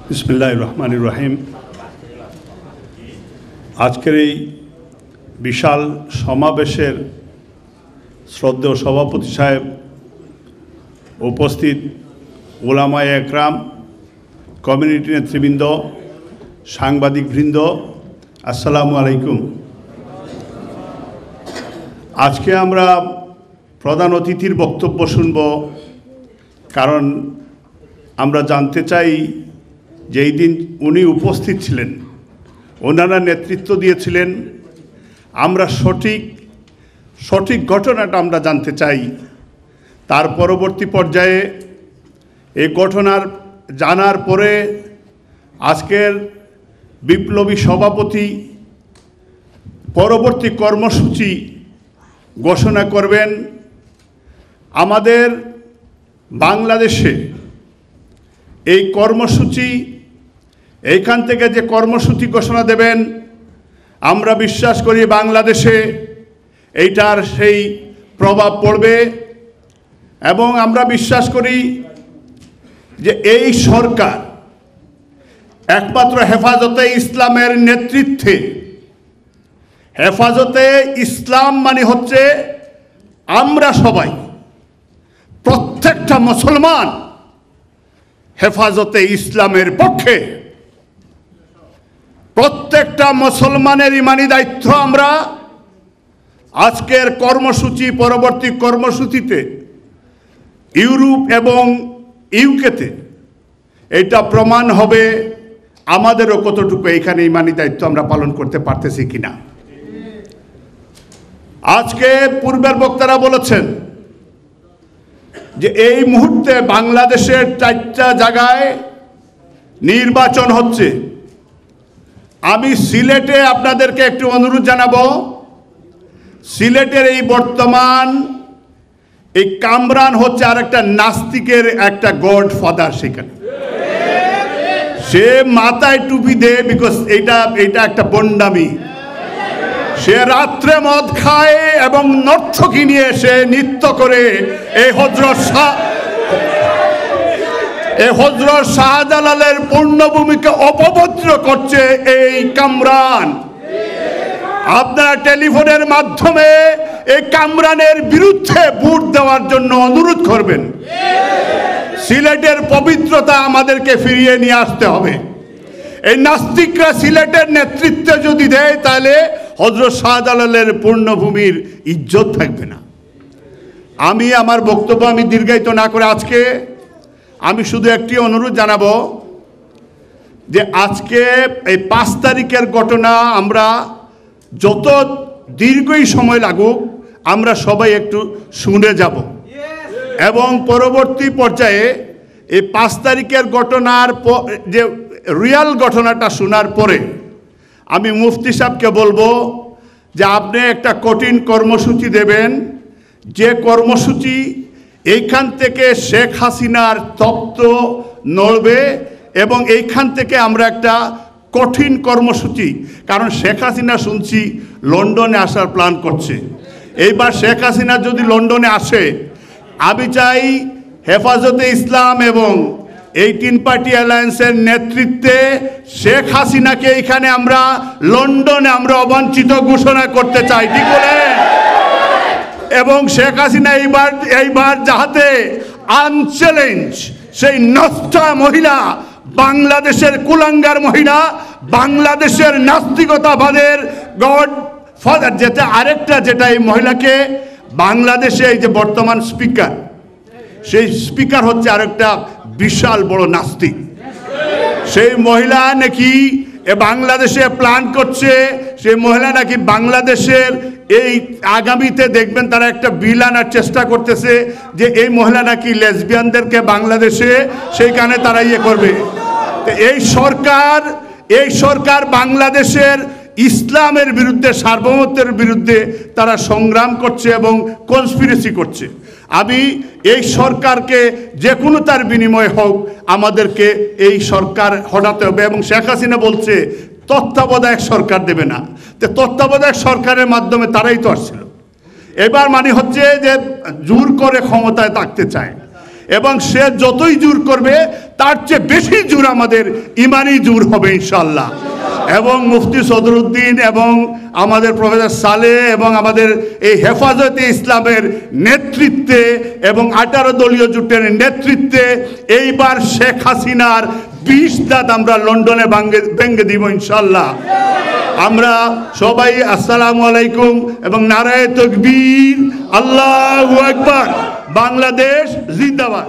বিসমিল্লাহির রহমানির রহিম। আজকের এই বিশাল সমাবেশের শ্রদ্ধেয় সভাপতি সাহেব, উপস্থিত উলামায়ে একরাম, কমিউনিটি নেতৃবৃন্দ, সাংবাদিকবৃন্দ, আসসালামু আলাইকুম। আজকে আমরা প্রধান অতিথির বক্তব্য শুনব, কারণ আমরা জানতে চাই যে এই দিন উনি উপস্থিত ছিলেন, ওনারা নেতৃত্ব দিয়েছিলেন, আমরা সঠিক ঘটনাটা আমরা জানতে চাই। তার পরবর্তী পর্যায়ে এই ঘটনার জানার পরে আজকের বিপ্লবী সভাপতি পরবর্তী কর্মসূচি ঘোষণা করবেন। আমাদের বাংলাদেশে এই কর্মসূচি, এইখান থেকে যে কর্মসূচি ঘোষণা দেবেন, আমরা বিশ্বাস করি বাংলাদেশে এইটার সেই প্রভাব পড়বে, এবং আমরা বিশ্বাস করি যে এই সরকার একমাত্র হেফাজতে ইসলামের নেতৃত্বে, হেফাজতে ইসলাম মানে হচ্ছে আমরা সবাই, প্রত্যেকটা মুসলমান হেফাজতে ইসলামের পক্ষে। প্রত্যেকটা মুসলমানের ইমানি দায়িত্ব। আমরা আজকের কর্মসূচি, পরবর্তী কর্মসূচিতে ইউরোপ এবং ইউকেতে এটা প্রমাণ হবে আমাদেরও কতটুকু এখানে ইমানি দায়িত্ব আমরা পালন করতে পারতেছি কিনা। আজকে পূর্বের বক্তারা বলেছেন যে এই মুহূর্তে বাংলাদেশের 4টা জায়গায় নির্বাচন হচ্ছে। আমি সিলেটে আপনাদেরকে একটু অনুরোধ জানাবো, সিলেটের এই বর্তমান এই কামরান হচ্ছে আর একটা নাস্তিকের একটা গড ফাদার। সেখানে সে মাথায় টুপি দেয়, বিকজ এটা একটা বন্ডামি। সে রাত্রে মদ খায় এবং নর্তকী নিয়ে সে নৃত্য করে এই হযরত শাহজালালের পূর্ণভূমিকে অপবিত্র করছে এই কামরান। আপনারা টেলিফোনের মাধ্যমে এই কামরানের বিরুদ্ধে ভোট দেওয়ার জন্য অনুরোধ করবেন। সিলেটের পবিত্রতা আমাদেরকে ফিরিয়ে নিয়ে আসতে হবে। এই নাস্তিকরা সিলেটের নেতৃত্বে যদি দেয়, তাহলে হযরত শাহজালালের পূর্ণভূমির ইজ্জত থাকবে না। আমি আমার বক্তব্য দীর্ঘায়িত না করে আজকে আমি শুধু একটি অনুরোধ জানাবো যে আজকে এই 5 তারিখের ঘটনা আমরা যত দীর্ঘই সময় লাগুক, আমরা সবাই একটু শুনে যাব, এবং পরবর্তী পর্যায়ে এই 5 তারিখের ঘটনার যে রিয়াল ঘটনাটা শোনার পরে আমি মুফতি সাহেবকে বলবো যে আপনি একটা কঠিন কর্মসূচি দেবেন, যে কর্মসূচি এইখান থেকে শেখ হাসিনার তপ্ত নড়বে, এবং এইখান থেকে আমরা একটা কঠিন কর্মসূচি, কারণ শেখ হাসিনা শুনছি লন্ডনে আসার প্ল্যান করছে। এইবার শেখ হাসিনা যদি লন্ডনে আসে, আমি চাই হেফাজতে ইসলাম এবং 18 পার্টি অ্যালায়েন্সের নেতৃত্বে শেখ হাসিনাকে এখানে আমরা লন্ডনে আমরা অবাঞ্ছিত ঘোষণা করতে চাই, ঠিক বলে। এবং শেখ হাসিনা এইবার যাহাতে আনচ্যালেঞ্জ সেই নষ্টা মহিলা, বাংলাদেশের কুলাঙ্গার মহিলা, বাংলাদেশের নাস্তিকতাবাদের গড ফাদার, যেটা এই মহিলাকে বাংলাদেশে এই যে বর্তমান স্পিকার, সেই স্পিকার হচ্ছে আরেকটা বিশাল বড় নাস্তিক। সেই মহিলা নাকি বাংলাদেশে প্ল্যান করছে, সেই মহিলা নাকি বাংলাদেশের এই আগামীতে দেখবেন তারা একটা বিল আনার চেষ্টা করতেছে যে এই মহিলা নাকি লেসবিয়ানদেরকে বাংলাদেশে সেইখানে তারা করবে। এই সরকার বাংলাদেশের ইসলামের বিরুদ্ধে, সার্বভৌমত্বের বিরুদ্ধে তারা সংগ্রাম করছে এবং কনস্পিরেসি করছে। আমি এই সরকারকে যে কোনো তার বিনিময়ে হোক আমাদেরকে এই সরকার হটাতে হবে। এবং শেখ হাসিনা বলছে তত্ত্বাবধায়ক সরকার দেবে না, তো তত্ত্বাবধায়ক সরকারের মাধ্যমে তারাই তো আসছিল। এবার মানে হচ্ছে যে জোর করে ক্ষমতায় থাকতে চায়। এবং সে যতই জোর করবে তার চেয়ে বেশি জোর আমাদের ইমানি জোর হবে ইনশাআল্লাহ। এবং মুফতি সদরুদ্দিন এবং আমাদের প্রফেসর সালেহ এবং আমাদের এই হেফাজতে ইসলামের নেতৃত্বে এবং 18 দলীয় জোটের নেতৃত্বে এইবার শেখ হাসিনার 20 দাঁত আমরা লন্ডনে ভেঙে দিব ইনশাআল্লাহ। আমরা সবাই আসসালামু আলাইকুম এবং নারায়ে তাকবীর, আল্লাহু আকবার। বাংলাদেশ জিন্দাবাদ।